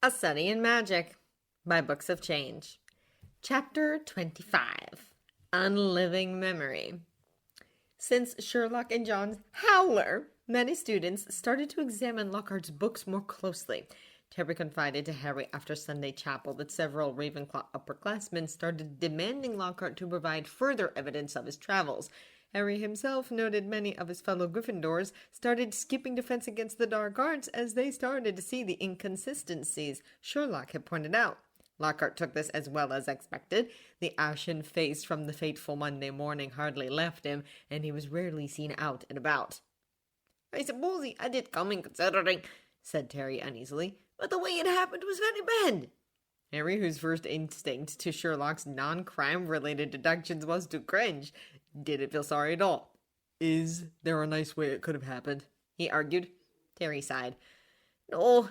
A Study in Magic by Books of Change. Chapter 25. Unliving Memory. Since Sherlock and John's howler, many students started to examine Lockhart's books more closely. Terry confided to Harry after Sunday chapel that several Ravenclaw upperclassmen started demanding Lockhart to provide further evidence of his travels. Harry himself noted many of his fellow Gryffindors started skipping Defense Against the Dark Arts as they started to see the inconsistencies Sherlock had pointed out. Lockhart took this as well as expected. The ashen face from the fateful Monday morning hardly left him, and he was rarely seen out and about. "I suppose he had it coming, considering," said Terry uneasily, "but the way it happened was very bad." Harry, whose first instinct to Sherlock's non-crime-related deductions was to cringe, didn't feel sorry at all. "Is there a nice way it could have happened?" he argued. Terry sighed. "No."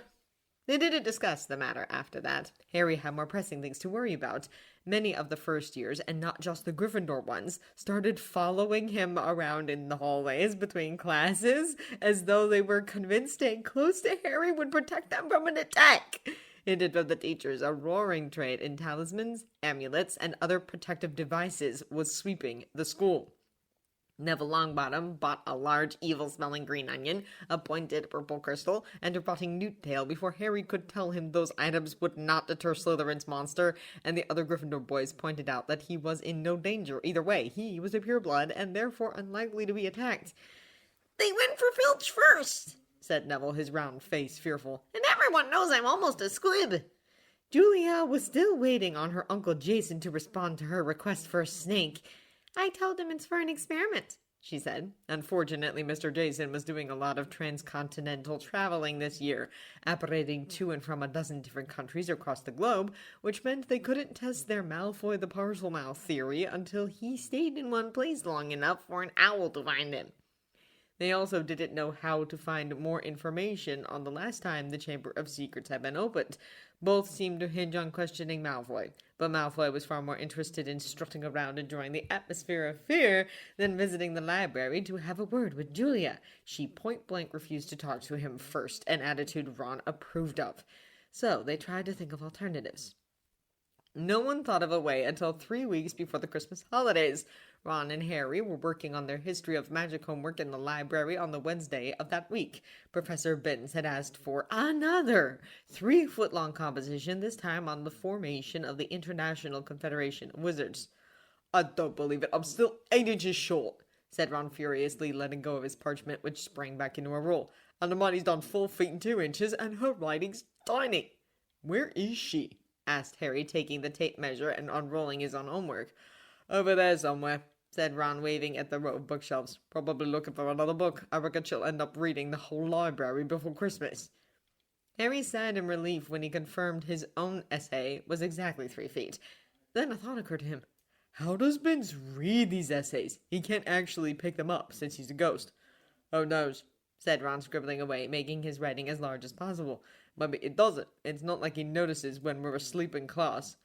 They didn't discuss the matter after that. Harry had more pressing things to worry about. Many of the first years, and not just the Gryffindor ones, started following him around in the hallways between classes, as though they were convinced staying close to Harry would protect them from an attack. It did from the teachers a roaring trade in talismans, amulets, and other protective devices was sweeping the school. Neville Longbottom bought a large, evil-smelling green onion, a pointed purple crystal, and a rotting newt tail before Harry could tell him those items would not deter Slytherin's monster, and the other Gryffindor boys pointed out that he was in no danger either way. He was a pureblood, and therefore unlikely to be attacked. "They went for Filch first," said Neville, his round face fearful. "And everyone knows I'm almost a squib." Julia was still waiting on her Uncle Jason to respond to her request for a snake. "I told him it's for an experiment," she said. Unfortunately, Mr. Jason was doing a lot of transcontinental traveling this year, apparating to and from a dozen different countries across the globe, which meant they couldn't test their Malfoy the Parselmouth theory until he stayed in one place long enough for an owl to find him. They also didn't know how to find more information on the last time the Chamber of Secrets had been opened. Both seemed to hinge on questioning Malfoy, but Malfoy was far more interested in strutting around enjoying the atmosphere of fear than visiting the library to have a word with Julia. She point-blank refused to talk to him first, an attitude Ron approved of. So they tried to think of alternatives. No one thought of a way until 3 weeks before the Christmas holidays. Ron and Harry were working on their History of Magic homework in the library on the Wednesday of that week. Professor Binns had asked for another 3-foot-long composition, this time on the formation of the International Confederation of Wizards. "I don't believe it. I'm still 8 inches short," said Ron furiously, letting go of his parchment, which sprang back into a roll. "And Hermione's done 4 feet and 2 inches, and her writing's tiny." "Where is she?" asked Harry, taking the tape measure and unrolling his own homework. "Over there somewhere," said Ron, waving at the row of bookshelves. "Probably looking for another book. I reckon she'll end up reading the whole library before Christmas." Harry sighed in relief when he confirmed his own essay was exactly 3 feet. Then a thought occurred to him. How does Binns read these essays? He can't actually pick them up, since he's a ghost. "Who knows?" said Ron, scribbling away, making his writing as large as possible. "Maybe it doesn't. It's not like he notices when we're asleep in class."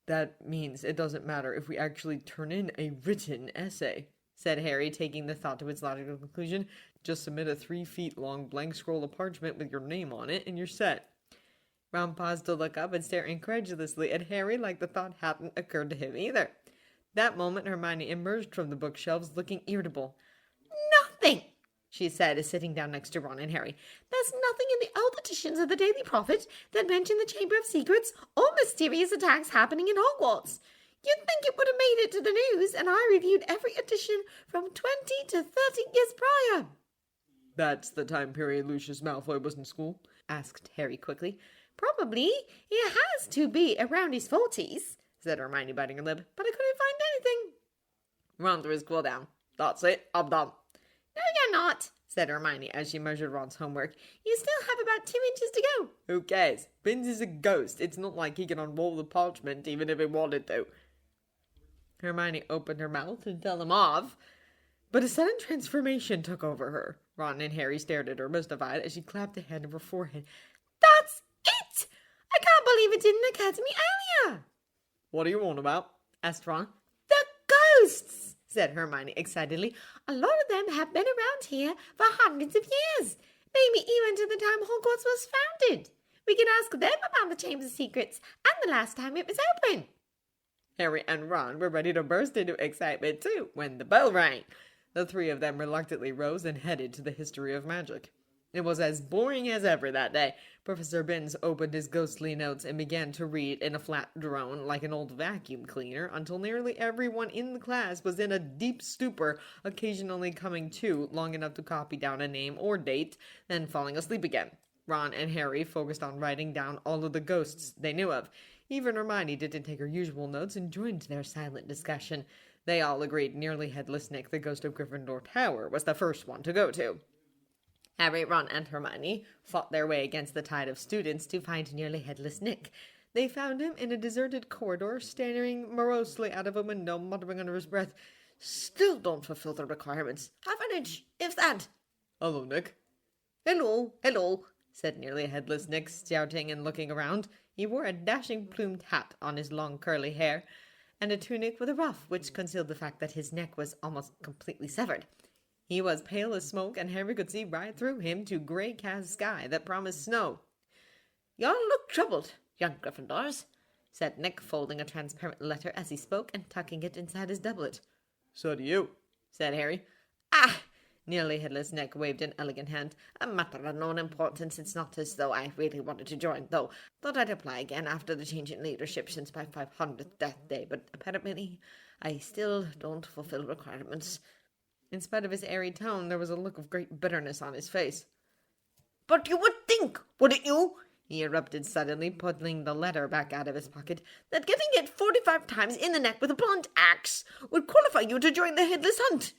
"That means it doesn't matter if we actually turn in a written essay," said Harry, taking the thought to its logical conclusion. "Just submit a 3 feet long blank scroll of parchment with your name on it, and you're set." Ron paused to look up and stare incredulously at Harry like the thought hadn't occurred to him either. That moment, Hermione emerged from the bookshelves looking irritable. "Nothing," she said, sitting down next to Ron and Harry. "There's nothing in the old editions of the Daily Prophet that mention the Chamber of Secrets or mysterious attacks happening in Hogwarts. You'd think it would have made it to the news, and I reviewed every edition from 20 to 30 years prior." "That's the time period Lucius Malfoy was in school?" asked Harry quickly. "Probably. He has to be around his 40s, said Hermione, biting her lip, "but I couldn't find anything." Ron threw his quill down. "That's it. I'm done." "No, you're not," said Hermione as she measured Ron's homework. "You still have about 2 inches to go." "Who cares? Binns is a ghost. It's not like he can unroll the parchment even if he wanted to." Hermione opened her mouth to tell him off, but a sudden transformation took over her. Ron and Harry stared at her, mystified, as she clapped a hand to her forehead. "That's it! I can't believe it didn't occur to me earlier." "What are you on about?" asked Ron. "The ghosts!" said Hermione excitedly. "A lot of them have been around here for hundreds of years, maybe even to the time Hogwarts was founded. We can ask them about the Chamber of Secrets and the last time it was open. Harry and Ron were ready to burst into excitement too when the bell rang. The three of them reluctantly rose and headed to the history of magic. It was as boring as ever that day. Professor Binns opened his ghostly notes and began to read in a flat drone like an old vacuum cleaner until nearly everyone in the class was in a deep stupor, occasionally coming to long enough to copy down a name or date, then falling asleep again. Ron and Harry focused on writing down all of the ghosts they knew of. Even Hermione didn't take her usual notes and joined their silent discussion. They all agreed nearly Headless Nick, the ghost of Gryffindor Tower, was the first one to go to. Harry, Ron, and Hermione fought their way against the tide of students to find nearly Headless Nick. They found him in a deserted corridor, staring morosely out of a window, muttering under his breath, "Still don't fulfill the requirements. Half an inch, if that." "Hello, Nick." "Hello, hello," said nearly Headless Nick, shouting and looking around. He wore a dashing plumed hat on his long curly hair, and a tunic with a ruff, which concealed the fact that his neck was almost completely severed. He was pale as smoke, and Harry could see right through him to grey-cast sky that promised snow. "You all look troubled, young Gryffindors," said Nick, folding a transparent letter as he spoke and tucking it inside his doublet. "So do you," said Harry. "Ah!" Nearly Headless Nick waved an elegant hand. "A matter of no importance. It's not as though I really wanted to join, though. Thought I'd apply again after the change in leadership since my 500th death day, but apparently I still don't fulfill requirements." In spite of his airy tone, there was a look of great bitterness on his face. "But you would think, wouldn't you," he erupted suddenly, pulling the letter back out of his pocket, "that getting hit 45 times in the neck with a blunt axe would qualify you to join the Headless Hunt?"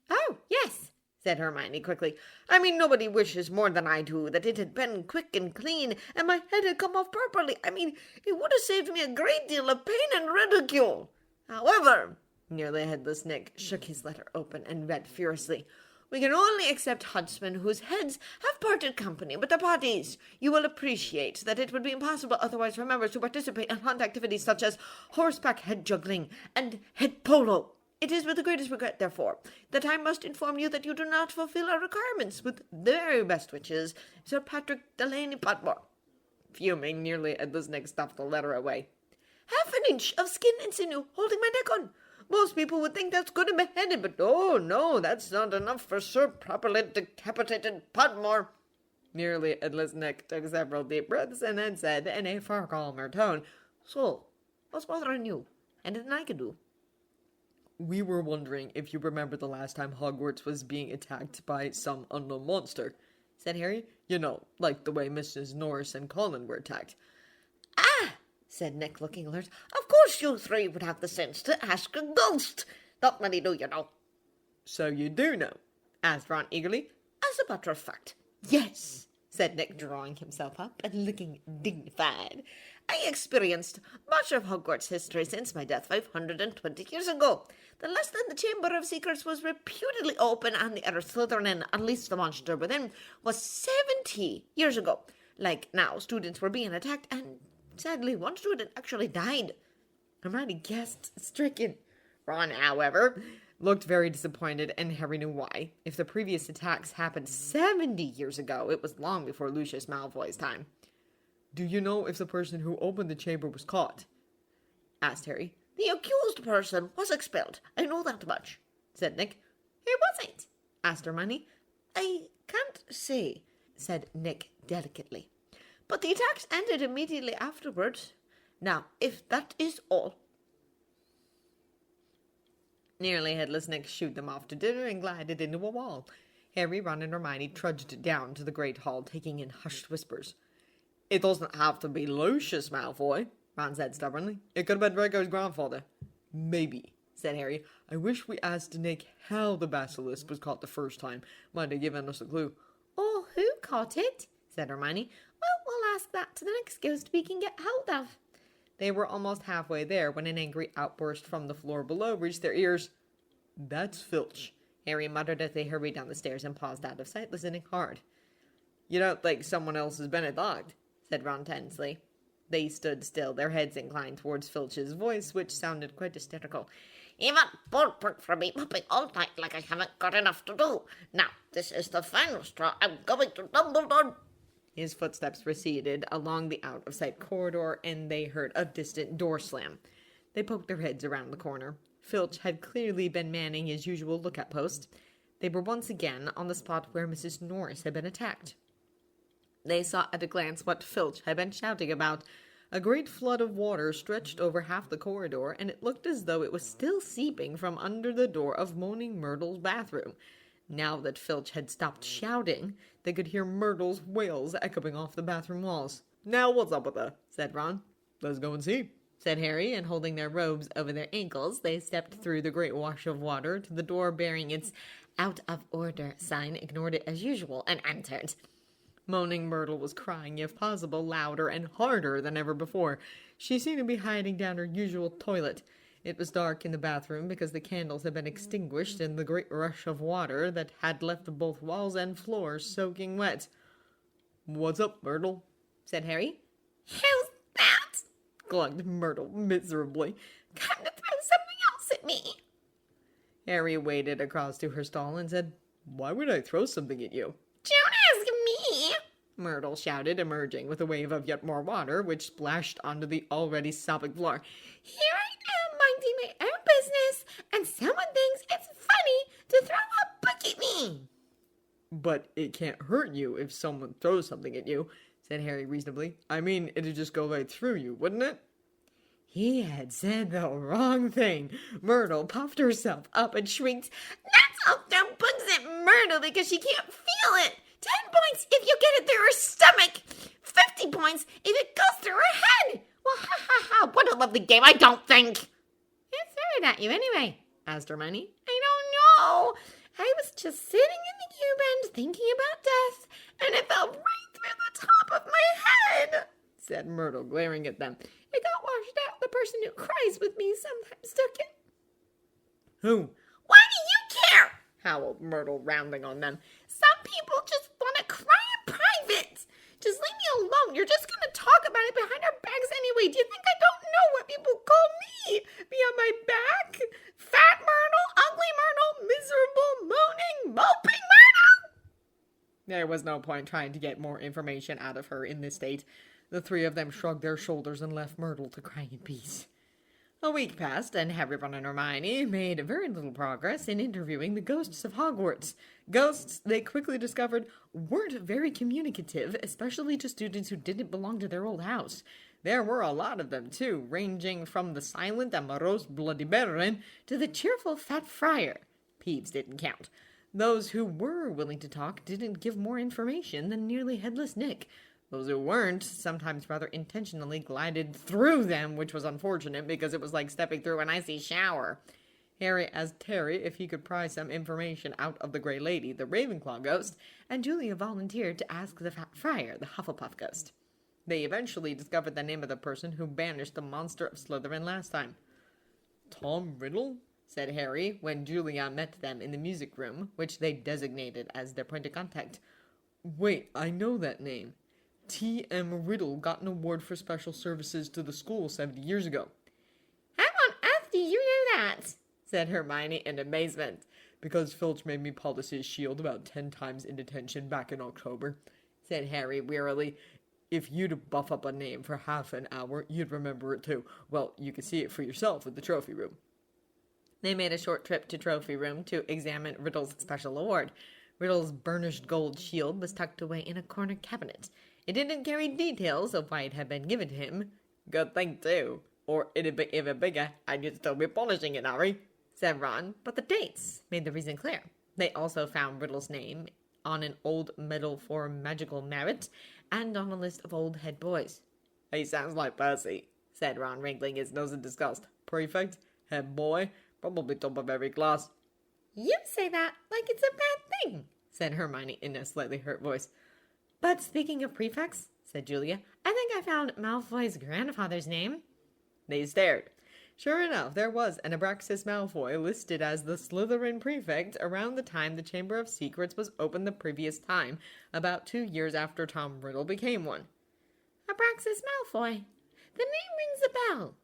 "Oh, yes," said Hermione quickly. "I mean, nobody wishes more than I do that it had been quick and clean, and my head had come off properly. I mean, it would have saved me a great deal of pain and ridicule. However," nearly Headless Nick shook his letter open and read furiously, "we can only accept huntsmen whose heads have parted company with their bodies. You will appreciate that it would be impossible otherwise for members to participate in hunt activities such as horseback head juggling and head polo. It is with the greatest regret, therefore, that I must inform you that you do not fulfill our requirements. With very best wishes, Sir Patrick Delaney Podmore." Fuming, nearly Headless Nick stuffed the letter away. "Half an inch of skin and sinew holding my neck on. Most people would think that's good and beheaded, but oh no, that's not enough for Sir properly decapitated Podmore." Nearly Headless Nick took several deep breaths and then said in a far calmer tone, "So, what's bothering you? Anything I can do?" "We were wondering if you remember the last time Hogwarts was being attacked by some unknown monster," said Harry. "You know, like the way Mrs. Norris and Colin were attacked." "Ah!" said Nick, looking alert. "Of course you three would have the sense to ask a ghost. Not many do, you know." "So you do know?" asked Ron eagerly. "As a matter of fact, yes," said Nick, drawing himself up and looking dignified. "I experienced much of Hogwarts history since my death 520 years ago. The last time the Chamber of Secrets was reputedly open and the Earth Slytherin unleashed the monster within was 70 years ago. Like now, students were being attacked and sadly, one student actually died." Hermione gasped, stricken. Ron, however, looked very disappointed, and Harry knew why. If the previous attacks happened 70 years ago, it was long before Lucius Malfoy's time. "Do you know if the person who opened the chamber was caught?" asked Harry. "The accused person was expelled. I know that much," said Nick. "Who was it?" asked Hermione. "I can't say," said Nick delicately. "But the attacks ended immediately afterwards. Now, if that is all." Nearly Headless Nick shooed them off to dinner and glided into a wall. Harry, Ron, and Hermione trudged down to the great hall, taking in hushed whispers. "It doesn't have to be Lucius Malfoy," Ron said stubbornly. "It could have been Draco's grandfather." "Maybe," said Harry. "I wish we asked Nick how the basilisk was caught the first time. Might have given us a clue." "Or who caught it?" said Hermione. "Well, we'll ask that to the next ghost we can get hold of." They were almost halfway there when an angry outburst from the floor below reached their ears. "That's Filch," Harry muttered as they hurried down the stairs and paused out of sight, listening hard. "You don't think someone else has been attacked?" said Ron tensely. They stood still, their heads inclined towards Filch's voice, which sounded quite hysterical. "You've got ballpark for me popping all night like I haven't got enough to do. Now, this is the final straw. I'm going to Dumbledore." His footsteps receded along the out-of-sight corridor, and they heard a distant door slam. They poked their heads around the corner. Filch had clearly been manning his usual lookout post. They were once again on the spot where Mrs. Norris had been attacked. They saw at a glance what Filch had been shouting about. A great flood of water stretched over half the corridor, and it looked as though it was still seeping from under the door of Moaning Myrtle's bathroom. Now that Filch had stopped shouting, they could hear Myrtle's wails echoing off the bathroom walls. "Now what's up with her?" said Ron. "Let's go and see," said Harry, and holding their robes over their ankles, they stepped through the great wash of water to the door bearing its "out of order" sign, ignored it as usual, and entered. Moaning Myrtle was crying, if possible, louder and harder than ever before. She seemed to be hiding down her usual toilet. It was dark in the bathroom because the candles had been extinguished in the great rush of water that had left both walls and floor soaking wet. "What's up, Myrtle?" said Harry. "Who's that?" clucked Myrtle miserably. "Come to throw something else at me." Harry waded across to her stall and said, "Why would I throw something at you?" "Don't ask me," Myrtle shouted, emerging with a wave of yet more water, which splashed onto the already sopping floor. "Here I am minding my own business, and someone thinks it's funny to throw a book at me." "But it can't hurt you if someone throws something at you," said Harry reasonably. "I mean, it'd just go right through you, wouldn't it?" He had said the wrong thing. Myrtle puffed herself up and shrieked, "Let's all throw books at Myrtle because she can't feel it. 10 points if you get it through her stomach. 50 points if it goes through her head. Well, ha ha ha, what a lovely game, I don't think." "Who threw it at you anyway?" asked Hermione. "I don't know. I was just sitting in the U-bend thinking about death, and it fell right through the top of my head," said Myrtle, glaring at them. "It got washed out. The person who cries with me sometimes took it." "Who?" "Why do you care?" howled Myrtle, rounding on them. "Some people just want to cry in private. Just leave me alone. You're just going to talk about it behind our backs anyway. Do you think I don't know what people call me? Behind my back? Fat Myrtle, ugly Myrtle, miserable, moaning, moping Myrtle." There was no point trying to get more information out of her in this state. The three of them shrugged their shoulders and left Myrtle to cry in peace. A week passed, and Harry, Ron, and Hermione made very little progress in interviewing the ghosts of Hogwarts. Ghosts, they quickly discovered, weren't very communicative, especially to students who didn't belong to their old house. There were a lot of them, too, ranging from the silent and morose Bloody Baron to the cheerful Fat Friar. Peeves didn't count. Those who were willing to talk didn't give more information than nearly Headless Nick. Those who weren't sometimes rather intentionally glided through them, which was unfortunate because it was like stepping through an icy shower. Harry asked Terry if he could pry some information out of the Grey Lady, the Ravenclaw ghost, and Julia volunteered to ask the Fat Friar, the Hufflepuff ghost. They eventually discovered the name of the person who banished the monster of Slytherin last time. "Tom Riddle?" said Harry when Julia met them in the music room, which they designated as their point of contact. "Wait, I know that name. T.M. Riddle got an award for special services to the school 70 years ago." "How on earth do you know that?" said Hermione in amazement. "Because Filch made me polish his shield about 10 times in detention back in October," said Harry wearily. "If you'd buff up a name for half an hour, you'd remember it too. Well, you can see it for yourself at the trophy room." They made a short trip to trophy room to examine Riddle's special award. Riddle's burnished gold shield was tucked away in a corner cabinet. It didn't carry details of why it had been given to him. "Good thing, too. Or it'd be even bigger, and you'd still be polishing it, Harry," said Ron, but the dates made the reason clear. They also found Riddle's name on an old medal for magical merit and on a list of old head boys. "He sounds like Percy," said Ron, wrinkling his nose in disgust. "Prefect? Head boy? Probably top of every class." "You say that like it's a bad thing," said Hermione in a slightly hurt voice. "But speaking of prefects," said Julia, "I think I found Malfoy's grandfather's name." They stared. Sure enough, there was an Abraxas Malfoy listed as the Slytherin prefect around the time the Chamber of Secrets was opened the previous time, about 2 years after Tom Riddle became one. "Abraxas Malfoy. The name rings a bell,"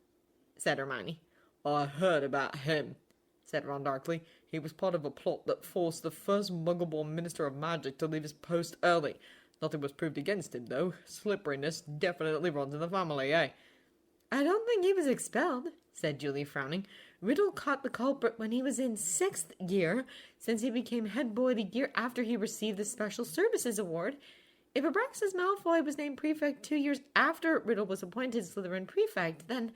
said Hermione. "I heard about him," said Ron darkly. "He was part of a plot that forced the first Muggle-born Minister of Magic to leave his post early. Nothing was proved against him, though. Slipperiness definitely runs in the family, eh? I don't think he was expelled, said Julie, frowning. Riddle caught the culprit when he was in 6th year, since he became head boy the year after he received the Special Services Award. If Abraxas Malfoy was named prefect 2 years after Riddle was appointed Slytherin prefect, then...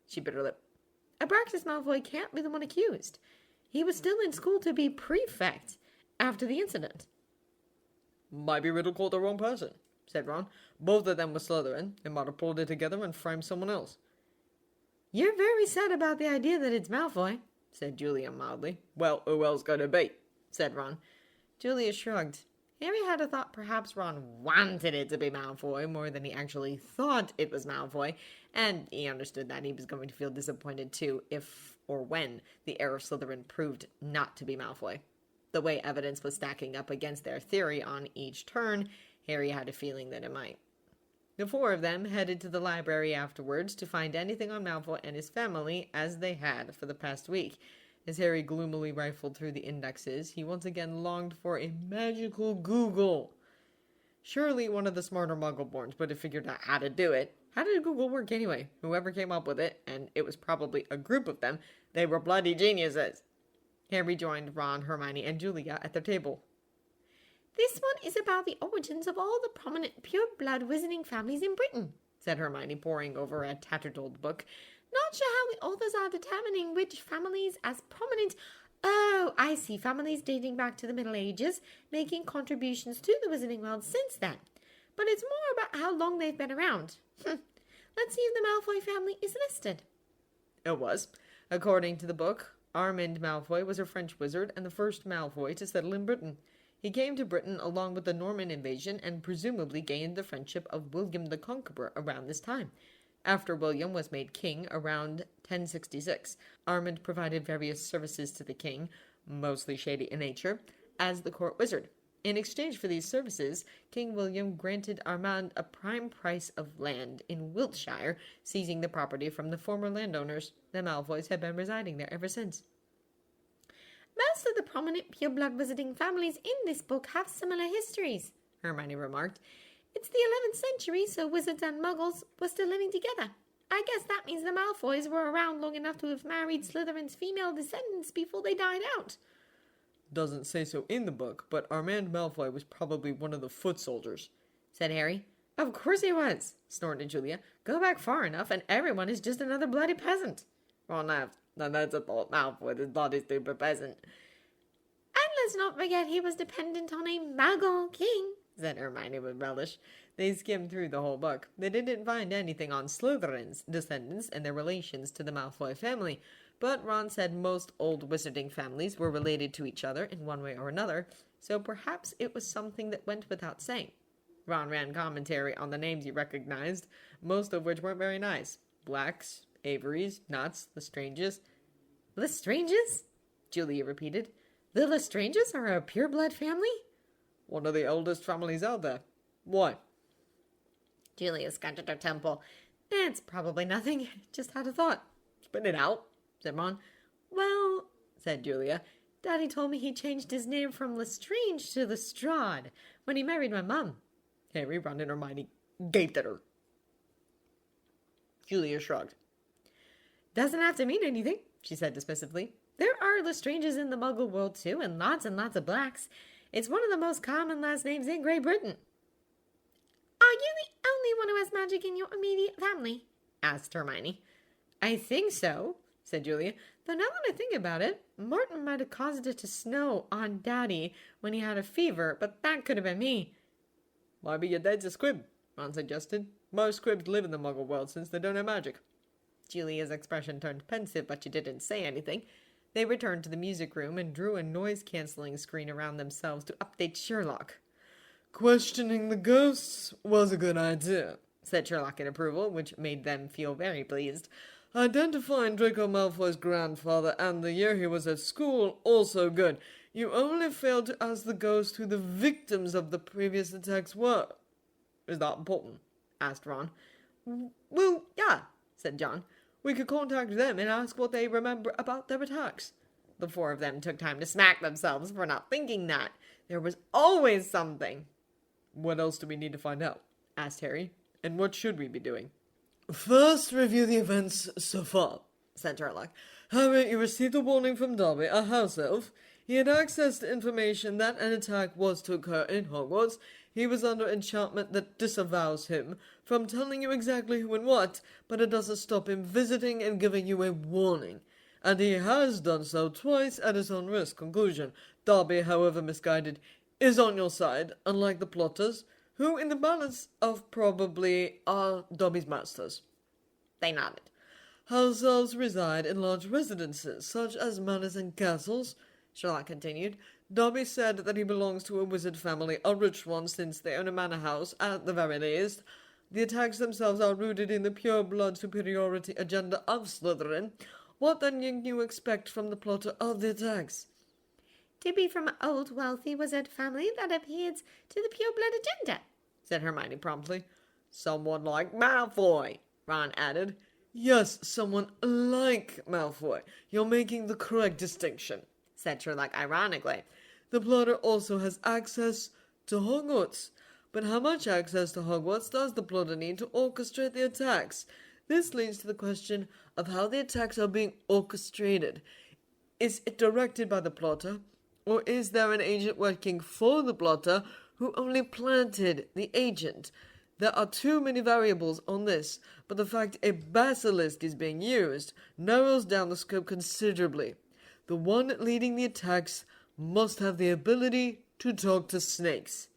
She bit her lip. Abraxas Malfoy can't be the one accused. He was still in school to be prefect after the incident. Maybe Riddle called the wrong person, said Ron. Both of them were Slytherin. They might have pulled it together and framed someone else. You're very sad about the idea that it's Malfoy, said Julia mildly. Well, who else could it be? Said Ron. Julia shrugged. Harry had a thought perhaps Ron wanted it to be Malfoy more than he actually thought it was Malfoy, and he understood that he was going to feel disappointed too if or when the heir of Slytherin proved not to be Malfoy. The way evidence was stacking up against their theory on each turn, Harry had a feeling that it might. The four of them headed to the library afterwards to find anything on Malfoy and his family, as they had for the past week. As Harry gloomily rifled through the indexes, he once again longed for a magical Google. Surely one of the smarter Muggleborns would have figured out how to do it. How did Google work anyway? Whoever came up with it, and it was probably a group of them, they were bloody geniuses. Harry joined Ron, Hermione, and Julia at their table. This one is about the origins of all the prominent pure-blood wizarding families in Britain, said Hermione, poring over a tattered old book. Not sure how the authors are determining which families as prominent. Oh, I see. Families dating back to the Middle Ages, making contributions to the wizarding world since then. But it's more about how long they've been around. Let's see if the Malfoy family is listed. It was. According to the book, Armand Malfoy was a French wizard and the first Malfoy to settle in Britain. He came to Britain along with the Norman invasion and presumably gained the friendship of William the Conqueror around this time. After William was made king around 1066, Armand provided various services to the king, mostly shady in nature, as the court wizard. In exchange for these services, King William granted Armand a prime price of land in Wiltshire, seizing the property from the former landowners. The Malfoys have been residing there ever since. Most of the prominent pure-blood wizarding families in this book have similar histories, Hermione remarked. It's the 11th century, so wizards and muggles were still living together. I guess that means the Malfoys were around long enough to have married Slytherin's female descendants before they died out. Doesn't say so in the book, but Armand Malfoy was probably one of the foot soldiers, said Harry. Of course he was, snorted Julia. Go back far enough and everyone is just another bloody peasant. Ron laughed. Now that's a thought. Malfoy is not a stupid peasant. And let's not forget he was dependent on a Muggle king, said Hermione with relish. They skimmed through the whole book. They didn't find anything on Slytherin's descendants and their relations to the Malfoy family, but Ron said most old wizarding families were related to each other in one way or another, so perhaps it was something that went without saying. Ron ran commentary on the names he recognized, most of which weren't very nice. Blacks, Averys, Knots, Lestranges. Lestranges? Julia repeated. The Lestranges are a pure-blood family? One of the oldest families out there. Why? Julia scratched her temple. It's probably nothing. Just had a thought. Spit it out, said Ron. Well, said Julia, Daddy told me he changed his name from Lestrange to Lestrade when he married my mum. Harry, Ron, and Hermione gaped at her. Julia shrugged. Doesn't have to mean anything, she said dismissively. There are Lestranges in the Muggle world too, and lots of blacks. It's one of the most common last names in Great Britain. Are you the only one who has magic in your immediate family? Asked Hermione. I think so, said Julia. Though now that I think about it, Martin might have caused it to snow on Daddy when he had a fever, but that could have been me. Maybe your dad's a squib, Ron suggested. Most squibs live in the Muggle world since they don't have magic. Julia's expression turned pensive, but she didn't say anything. They returned to the music room and drew a noise-canceling screen around themselves to update Sherlock. Questioning the ghosts was a good idea, said Sherlock in approval, which made them feel very pleased. Identifying Draco Malfoy's grandfather and the year he was at school, also good. You only failed to ask the ghost who the victims of the previous attacks were. Is that important? Asked Ron. Well, yeah, said John. We could contact them and ask what they remember about their attacks. The four of them took time to smack themselves for not thinking that. There was always something. What else do we need to find out? Asked Harry. And what should we be doing? First, review the events so far, said Sherlock. Harry, you received a warning from Dobby, a house elf. He had access to information that an attack was to occur in Hogwarts. He was under enchantment that disavows him from telling you exactly who and what, but it doesn't stop him visiting and giving you a warning. And he has done so twice at his own risk. Conclusion. Dobby, however misguided, is on your side, unlike the plotters, who in the balance of probably are Dobby's masters. They nodded. House elves reside in large residences, such as manors and castles, Sherlock continued. Dobby said that he belongs to a wizard family, a rich one since they own a manor house, at the very least. The attacks themselves are rooted in the pure-blood superiority agenda of Slytherin. What then can you expect from the plotter of the attacks? To be from an old, wealthy wizard family that adheres to the pure-blood agenda, said Hermione promptly. Someone like Malfoy, Ron added. Yes, someone like Malfoy. You're making the correct distinction, said Sherlock ironically. The plotter also has access to Hogwarts. But how much access to Hogwarts does the plotter need to orchestrate the attacks? This leads to the question of how the attacks are being orchestrated. Is it directed by the plotter, or is there an agent working for the plotter who only planted the agent? There are too many variables on this, but the fact a basilisk is being used narrows down the scope considerably. The one leading the attacks must have the ability to talk to snakes.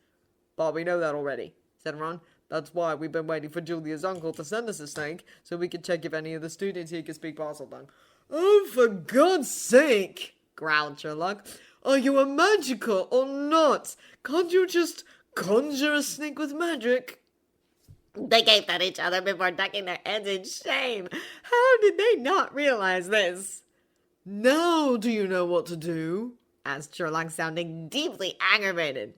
But we know that already, said Ron. That's why we've been waiting for Julia's uncle to send us a snake, so we can check if any of the students here can speak Parseltongue. Oh, for God's sake, growled Sherlock. Are you a magical or not? Can't you just conjure a snake with magic? They gaped at each other before ducking their heads in shame. How did they not realize this? Now do you know what to do? Asked Sherlock, sounding deeply aggravated.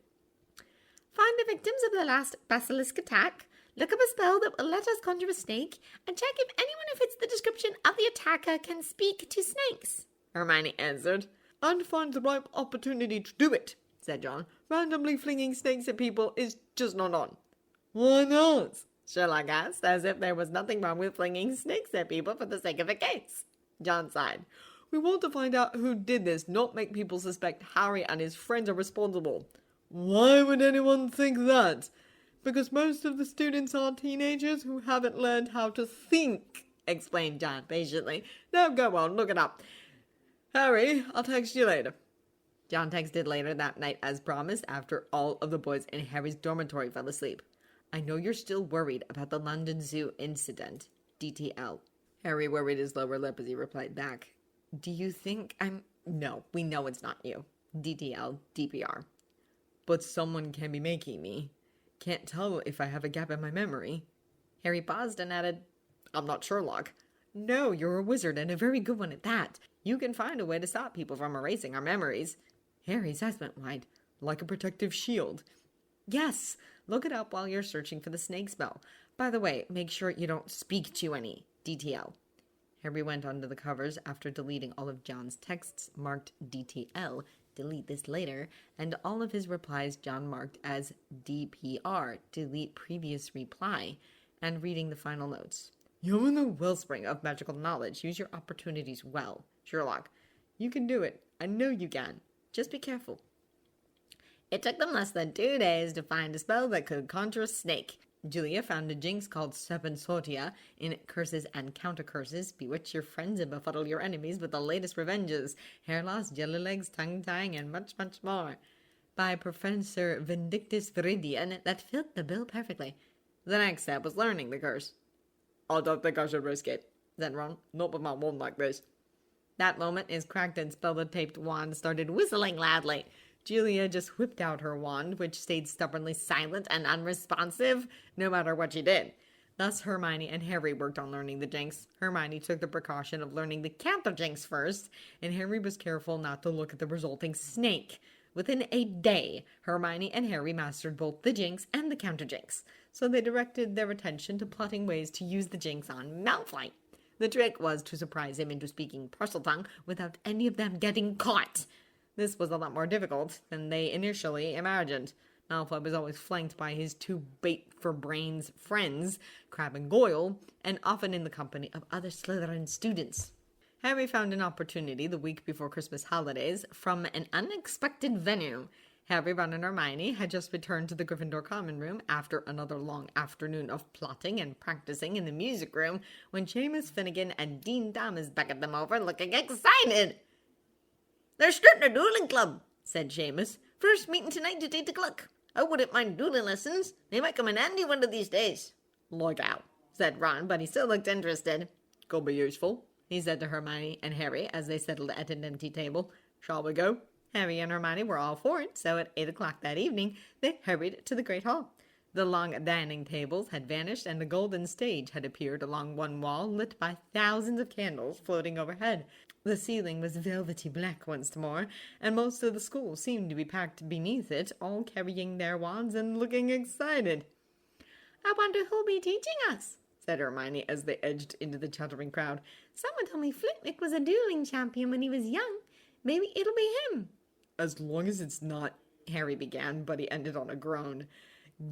Find the victims of the last basilisk attack, look up a spell that will let us conjure a snake, and check if anyone who fits the description of the attacker can speak to snakes, Hermione answered. And find the right opportunity to do it, said John. Randomly flinging snakes at people is just not on. Why not? Sherlock asked, as if there was nothing wrong with flinging snakes at people for the sake of a case. John sighed. We want to find out who did this, not make people suspect Harry and his friends are responsible. Why would anyone think that? Because most of the students are teenagers who haven't learned how to think, explained John patiently. Now go on, look it up. Harry, I'll text you later. John texted later that night as promised after all of the boys in Harry's dormitory fell asleep. I know you're still worried about the London Zoo incident. DTL. Harry worried his lower lip as he replied back. Do you think I'm... No, we know it's not you. DTL, DPR. But someone can be making me. Can't tell if I have a gap in my memory. Harry paused and added, I'm not Sherlock. No, you're a wizard and a very good one at that. You can find a way to stop people from erasing our memories. Harry's eyes went wide, like a protective shield. Yes, look it up while you're searching for the snake spell. By the way, make sure you don't speak to any. DTL. Harry went onto the covers after deleting all of John's texts marked DTL, delete this later, and all of his replies John marked as DPR, delete previous reply, and reading the final notes. You're in the wellspring of magical knowledge. Use your opportunities well. Sherlock, you can do it. I know you can. Just be careful. It took them less than 2 days to find a spell that could conjure a snake. Julia found a jinx called Seven Sortia in Curses and Counter Curses. Bewitch your friends and befuddle your enemies with the latest revenges. Hair loss, jelly legs, tongue tying, and much, much more. By Professor Vindictus Viridian that fit the bill perfectly. The next step was learning the curse. I don't think I should risk it, said Ron. Not with my wand like this. That moment, his cracked and spell-taped wand started whistling loudly. Julia just whipped out her wand, which stayed stubbornly silent and unresponsive, no matter what she did. Thus, Hermione and Harry worked on learning the jinx. Hermione took the precaution of learning the counter jinx first, and Harry was careful not to look at the resulting snake. Within a day, Hermione and Harry mastered both the jinx and the counter jinx, so they directed their attention to plotting ways to use the jinx on Malfoy. The trick was to surprise him into speaking Parseltongue without any of them getting caught. This was a lot more difficult than they initially imagined. Malfoy was always flanked by his two bait-for-brains friends, Crabbe and Goyle, and often in the company of other Slytherin students. Harry found an opportunity the week before Christmas holidays from an unexpected venue. Harry, Ron, and Hermione had just returned to the Gryffindor common room after another long afternoon of plotting and practicing in the music room when Seamus Finnegan and Dean Thomas beckoned them over, looking excited. "They're starting a dueling club," said Seamus. "First meeting tonight at 8 o'clock. I wouldn't mind dueling lessons. They might come in handy one of these days." "Look out," said Ron, but he still looked interested. "Could be useful," he said to Hermione and Harry as they settled at an empty table. "Shall we go?" Harry and Hermione were all for it, so at 8 o'clock that evening, they hurried to the Great Hall. The long dining tables had vanished, and a golden stage had appeared along one wall, lit by thousands of candles floating overhead. The ceiling was velvety black once more, and most of the school seemed to be packed beneath it, all carrying their wands and looking excited. "I wonder who'll be teaching us," said Hermione as they edged into the chattering crowd. "Someone told me Flitwick was a dueling champion when he was young. Maybe it'll be him." "As long as it's not," Harry began, but he ended on a groan.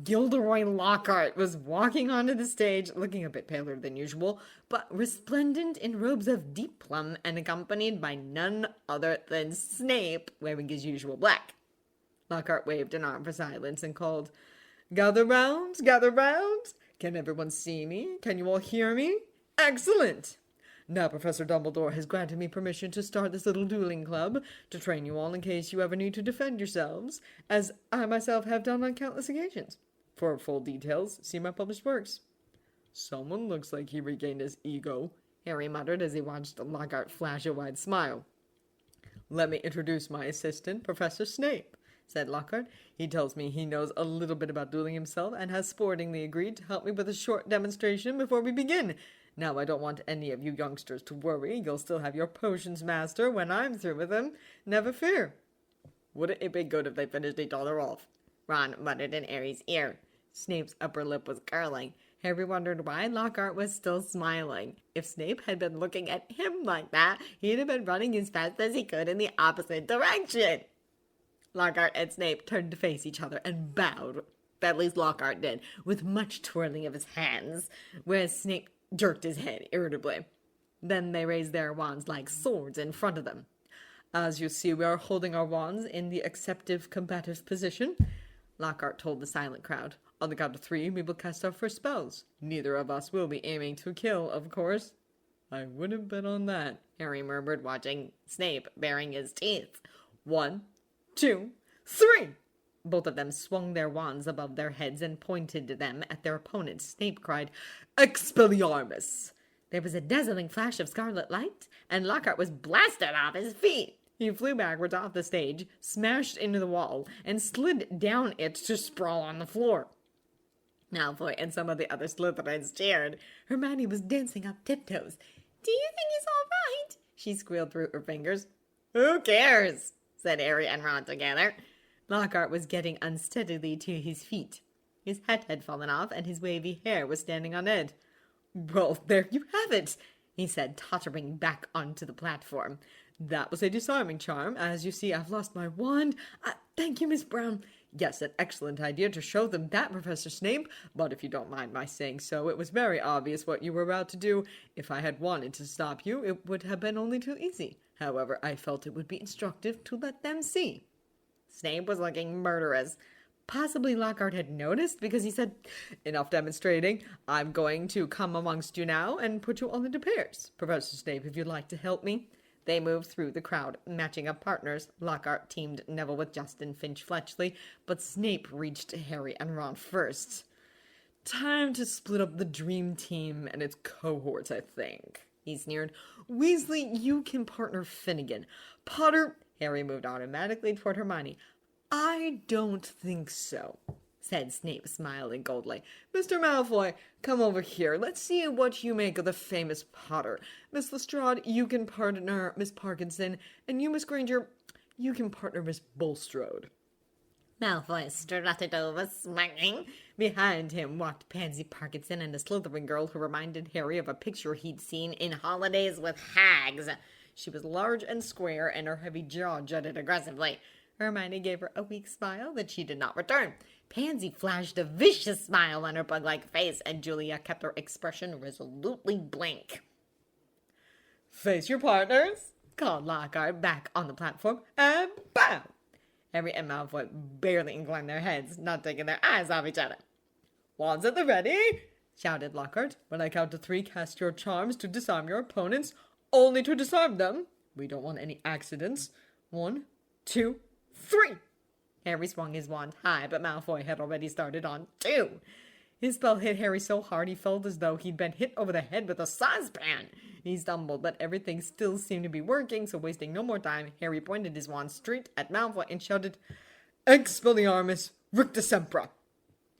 Gilderoy Lockhart was walking onto the stage, looking a bit paler than usual, but resplendent in robes of deep plum and accompanied by none other than Snape, wearing his usual black. Lockhart waved an arm for silence and called, "Gather round, gather round. Can everyone see me? Can you all hear me? Excellent! Now Professor Dumbledore has granted me permission to start this little dueling club, to train you all in case you ever need to defend yourselves, as I myself have done on countless occasions. For full details, see my published works." "Someone looks like he regained his ego," Harry muttered as he watched Lockhart flash a wide smile. "Let me introduce my assistant, Professor Snape," said Lockhart. "He tells me he knows a little bit about dueling himself and has sportingly agreed to help me with a short demonstration before we begin. Now, I don't want any of you youngsters to worry. You'll still have your potions master when I'm through with him. Never fear." "Wouldn't it be good if they finished each other off?" Ron muttered in Harry's ear. Snape's upper lip was curling. Harry wondered why Lockhart was still smiling. If Snape had been looking at him like that, he'd have been running as fast as he could in the opposite direction. Lockhart and Snape turned to face each other and bowed. At least Lockhart did, with much twirling of his hands, whereas Snape jerked his head irritably. Then they raised their wands like swords in front of them. "As you see, we are holding our wands in the acceptive combative position," Lockhart told the silent crowd. "On the count of 3, we will cast our first spells. Neither of us will be aiming to kill, of course." "I wouldn't bet on that," Harry murmured, watching Snape baring his teeth. 1, 2, 3! Both of them swung their wands above their heads and pointed them at their opponents. Snape cried, "Expelliarmus!" There was a dazzling flash of scarlet light, and Lockhart was blasted off his feet. He flew backwards off the stage, smashed into the wall, and slid down it to sprawl on the floor. Malfoy and some of the other Slytherins cheered. Hermione was dancing up tiptoes. "Do you think he's all right?" she squealed through her fingers. "Who cares?" said Harry and Ron together. Lockhart was getting unsteadily to his feet. His hat had fallen off, and his wavy hair was standing on end. "Well, there you have it," he said, tottering back onto the platform. "That was a disarming charm. As you see, I've lost my wand. Thank you, Miss Brown. Yes, an excellent idea to show them that, Professor Snape, but if you don't mind my saying so, it was very obvious what you were about to do. If I had wanted to stop you, it would have been only too easy. However, I felt it would be instructive to let them see." Snape was looking murderous. Possibly Lockhart had noticed, because he said, "Enough demonstrating. I'm going to come amongst you now and put you all into pairs. Professor Snape, if you'd like to help me." They moved through the crowd, matching up partners. Lockhart teamed Neville with Justin Finch-Fletchley, but Snape reached Harry and Ron first. "Time to split up the dream team and its cohorts, I think," he sneered. "Weasley, you can partner Finnegan. Potter—" Harry moved automatically toward Hermione. "I don't think so," said Snape, smiling coldly. "Mr. Malfoy, come over here. Let's see what you make of the famous Potter. Miss Lestrade, you can partner Miss Parkinson, and you, Miss Granger, you can partner Miss Bulstrode." Malfoy strutted over, smirking. Behind him walked Pansy Parkinson and a Slytherin girl who reminded Harry of a picture he'd seen in Holidays with Hags. She was large and square, and her heavy jaw jutted aggressively. Hermione gave her a weak smile that she did not return. Pansy flashed a vicious smile on her bug-like face, and Julia kept her expression resolutely blank. Face your partners. Called Lockhart back on the platform, and BAM! Harry and Malfoy barely inclined their heads, not taking their eyes off each other. Wands at the ready. Shouted Lockhart. When I count to 3, cast your charms to disarm your opponents, only to disarm them. We don't want any accidents. 1, 2, 3. Harry swung his wand high, but Malfoy had already started on 2. His spell hit Harry so hard he felt as though he'd been hit over the head with a saucepan. He stumbled, but everything still seemed to be working, so wasting no more time, Harry pointed his wand straight at Malfoy and shouted, Expelliarmus Rictusempra.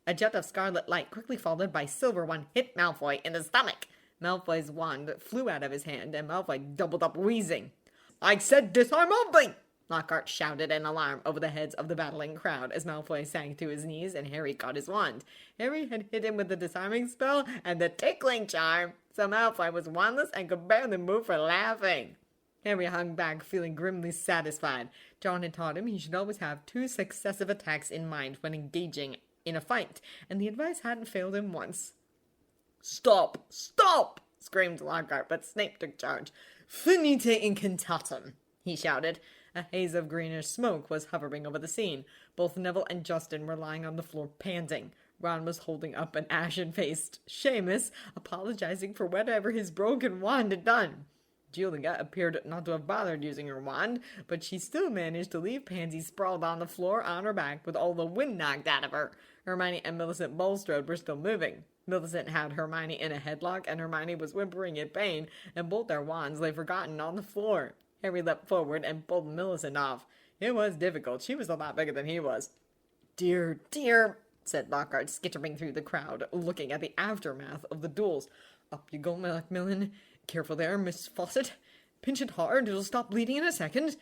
A jet of scarlet light, quickly followed by silver one, hit Malfoy in the stomach. Malfoy's wand flew out of his hand, and Malfoy doubled up wheezing. I said disarm only! Lockhart shouted in alarm over the heads of the battling crowd as Malfoy sank to his knees and Harry caught his wand. Harry had hit him with the disarming spell and the tickling charm, so Malfoy was wandless and could barely move for laughing. Harry hung back, feeling grimly satisfied. John had taught him he should always have 2 successive attacks in mind when engaging in a fight, and the advice hadn't failed him once. Stop! Stop! Screamed Lockhart, but Snape took charge. Finite incantatem, he shouted. A haze of greenish smoke was hovering over the scene. Both Neville and Justin were lying on the floor panting. Ron was holding up an ashen-faced Seamus, apologizing for whatever his broken wand had done. Julia appeared not to have bothered using her wand, but she still managed to leave Pansy sprawled on the floor on her back with all the wind knocked out of her. Hermione and Millicent Bulstrode were still moving. Millicent had Hermione in a headlock, and Hermione was whimpering in pain, and both their wands lay forgotten on the floor. Harry leapt forward and pulled Millicent off. It was difficult. She was a lot bigger than he was. Dear, dear, said Lockhart, skittering through the crowd, looking at the aftermath of the duels. Up you go, Macmillan. Careful there, Miss Fawcett. Pinch it hard. It'll stop bleeding in a second.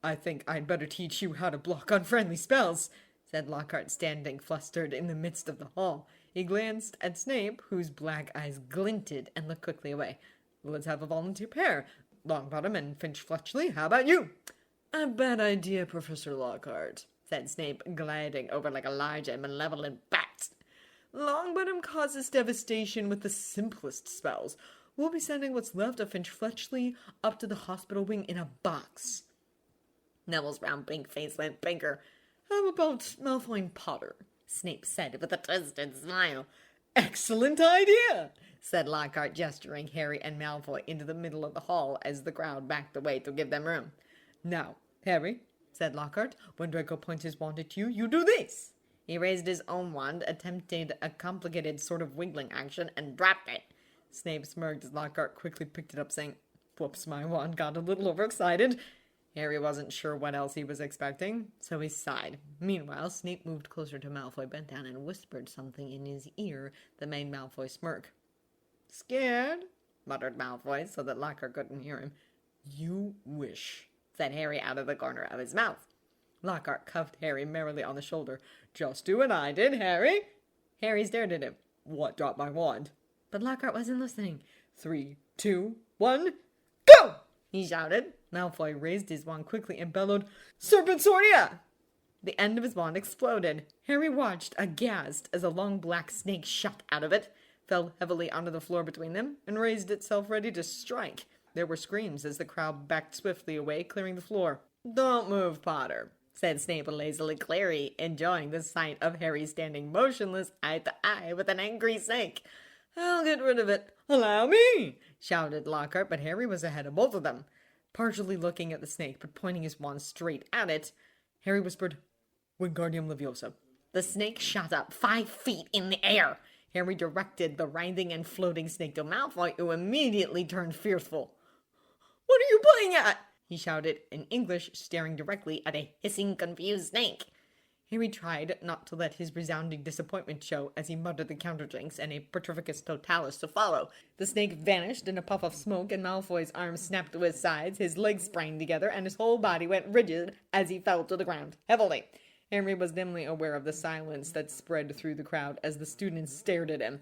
I think I'd better teach you how to block unfriendly spells, said Lockhart, standing flustered in the midst of the hall. He glanced at Snape, whose black eyes glinted, and looked quickly away. Let's have a volunteer pair. Longbottom and Finch Fletchley, how about you? A bad idea, Professor Lockhart, said Snape, gliding over like a large and malevolent bat. Longbottom causes devastation with the simplest spells. We'll be sending what's left of Finch Fletchley up to the hospital wing in a box. Neville's round pink face went pinker. How about Malfoy and Potter? Snape said with a twisted smile. Excellent idea, said Lockhart, gesturing Harry and Malfoy into the middle of the hall as the crowd backed away to give them room. Now, Harry, said Lockhart, when Draco points his wand at you, you do this. He raised his own wand, attempted a complicated sort of wiggling action, and dropped it. Snape smirked as Lockhart quickly picked it up, saying, Whoops, my wand got a little overexcited. Harry wasn't sure what else he was expecting, so he sighed. Meanwhile, Snape moved closer to Malfoy, bent down, and whispered something in his ear that made Malfoy smirk. Scared? Muttered Malfoy, so that Lockhart couldn't hear him. You wish, said Harry out of the corner of his mouth. Lockhart cuffed Harry merrily on the shoulder. Just do what I did, Harry. Harry stared at him. What, drop my wand? But Lockhart wasn't listening. 3, 2, 1, go! He shouted. Malfoy raised his wand quickly and bellowed, Serpensordia! The end of his wand exploded. Harry watched, aghast, as a long black snake shot out of it, fell heavily onto the floor between them, and raised itself ready to strike. There were screams as the crowd backed swiftly away, clearing the floor. Don't move, Potter, said Snape lazily, clearly enjoying the sight of Harry standing motionless eye to eye with an angry snake. I'll get rid of it. Allow me, shouted Lockhart, but Harry was ahead of both of them. Partially looking at the snake, but pointing his wand straight at it, Harry whispered, Wingardium Leviosa. The snake shot up 5 feet in the air. Harry directed the writhing and floating snake to Malfoy, who immediately turned fearful. What are you playing at? He shouted in English, staring directly at a hissing, confused snake. Harry tried not to let his resounding disappointment show as he muttered the counterjinx and a Petrificus Totalis to follow. The snake vanished in a puff of smoke, and Malfoy's arms snapped to his sides, his legs sprang together, and his whole body went rigid as he fell to the ground heavily. Harry was dimly aware of the silence that spread through the crowd as the students stared at him.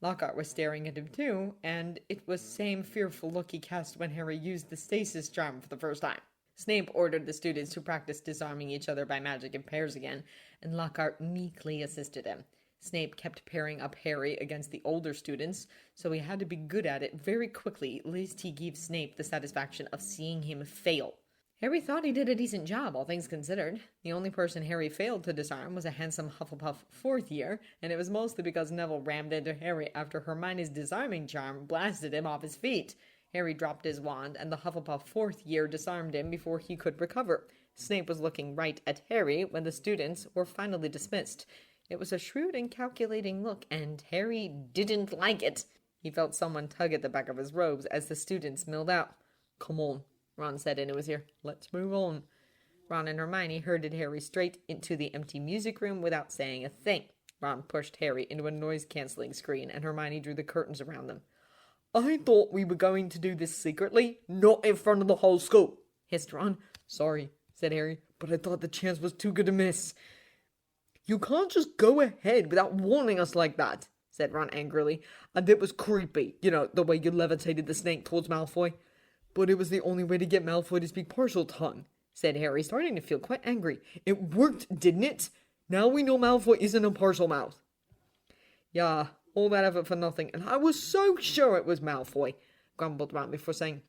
Lockhart was staring at him too, and it was the same fearful look he cast when Harry used the stasis charm for the first time. Snape ordered the students to practice disarming each other by magic in pairs again, and Lockhart meekly assisted him. Snape kept pairing up Harry against the older students, so he had to be good at it very quickly, lest he gave Snape the satisfaction of seeing him fail. Harry thought he did a decent job, all things considered. The only person Harry failed to disarm was a handsome Hufflepuff fourth year, and it was mostly because Neville rammed into Harry after Hermione's disarming charm blasted him off his feet. Harry dropped his wand, and the Hufflepuff fourth year disarmed him before he could recover. Snape was looking right at Harry when the students were finally dismissed. It was a shrewd and calculating look, and Harry didn't like it. He felt someone tug at the back of his robes as the students milled out. "Come on," Ron said into his ear. "Let's move on." Ron and Hermione herded Harry straight into the empty music room without saying a thing. Ron pushed Harry into a noise-canceling screen, and Hermione drew the curtains around them. "I thought we were going to do this secretly, not in front of the whole school," hissed Ron. "Sorry," said Harry, "but I thought the chance was too good to miss." "You can't just go ahead without warning us like that," said Ron angrily. "And it was creepy, the way you levitated the snake towards Malfoy." "But it was the only way to get Malfoy to speak partial tongue," said Harry, starting to feel quite angry. "It worked, didn't it? Now we know Malfoy isn't a partial mouth." "Yeah, all that effort for nothing, and I was so sure it was Malfoy," grumbled Ron before saying,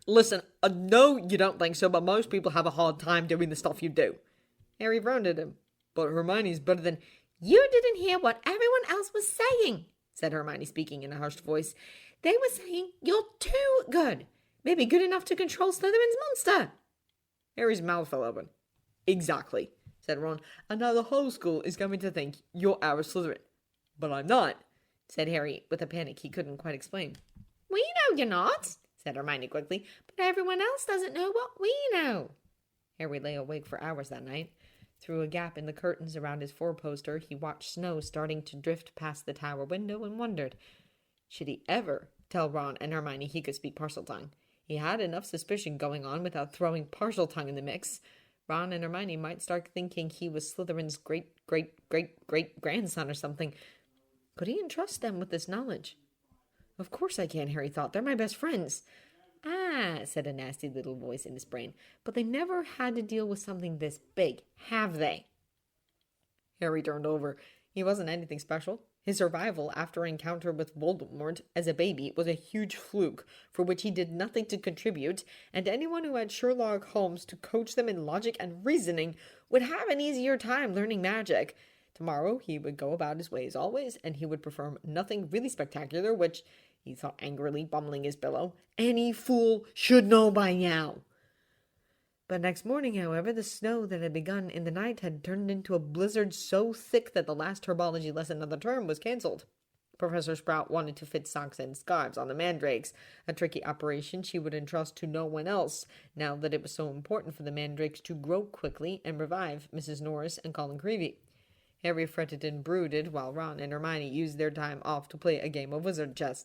"Listen, I know you don't think so, but most people have a hard time doing the stuff you do." Harry frowned at him. "But Hermione's better than—" "You didn't hear what everyone else was saying," said Hermione, speaking in a hushed voice. "They were saying you're too good. Maybe good enough to control Slytherin's monster." Harry's mouth fell open. "Exactly," said Ron. "And now the whole school is going to think you're our Slytherin." "But I'm not," said Harry, with a panic he couldn't quite explain. "We know you're not," said Hermione quickly, "but everyone else doesn't know what we know." Harry lay awake for hours that night. Through a gap in the curtains around his four-poster, he watched snow starting to drift past the tower window and wondered, should he ever tell Ron and Hermione he could speak Parseltongue? He had enough suspicion going on without throwing Parseltongue in the mix. Ron and Hermione might start thinking he was Slytherin's great-great-great-great-grandson or something. Could he entrust them with this knowledge? "Of course I can," Harry thought. "They're my best friends." "Ah," said a nasty little voice in his brain. "But they never had to deal with something this big, have they?" Harry turned over. He wasn't anything special. His survival after encounter with Voldemort as a baby was a huge fluke for which he did nothing to contribute, and anyone who had Sherlock Holmes to coach them in logic and reasoning would have an easier time learning magic. Tomorrow he would go about his way as always, and he would perform nothing really spectacular, which, he thought angrily, bumming his pillow, any fool should know by now. But next morning, however, the snow that had begun in the night had turned into a blizzard so thick that the last herbology lesson of the term was cancelled. Professor Sprout wanted to fit socks and scarves on the mandrakes, a tricky operation she would entrust to no one else, now that it was so important for the mandrakes to grow quickly and revive Mrs. Norris and Colin Creevey. Harry fretted and brooded while Ron and Hermione used their time off to play a game of wizard chess.